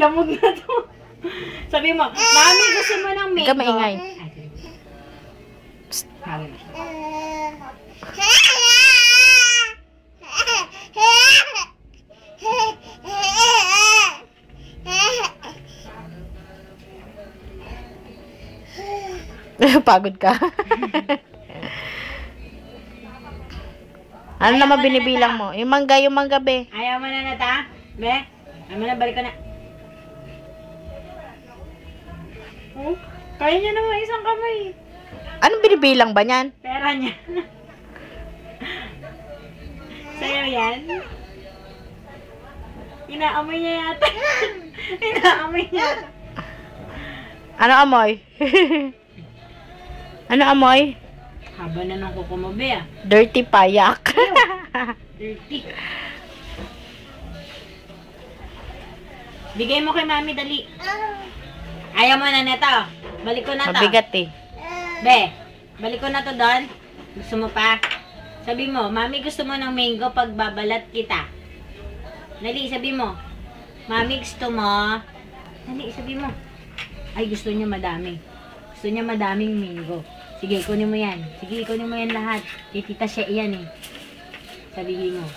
Lamog na to. Sabi mo, mami, gusto mo ng mango? Ikaw maingay. Psst. Pagod ka. Ano naman binibilang mo? Yung mangga be. Ayaw mo na nata? Be? Ayaw mo na, balik ko na. Oh, kaya niya naman isang kamay. Anong binibilang ba niyan? Pera niya. Sa'yo yan? Inaamoy niya yata. Inaamoy niya. Ano amoy? Ano amoy? Haba na ng kuko mo, be, ah. Dirty payak. Dirty. Bigay mo kay mami, dali. Ayaw mo na neto. Balik ko na to. Mabigat eh. Be, balik ko na to doon. Gusto mo pa? Sabi mo, mami gusto mo ng mango pag babalat kita. Dali, sabi mo. Mami gusto mo. Dali, sabi mo. Ay, gusto niya madami. Gusto niya madaming mango. Sige, kunin mo yan. Sige, kunin mo yan lahat. Kay Tita siya yan eh. Sabihin mo.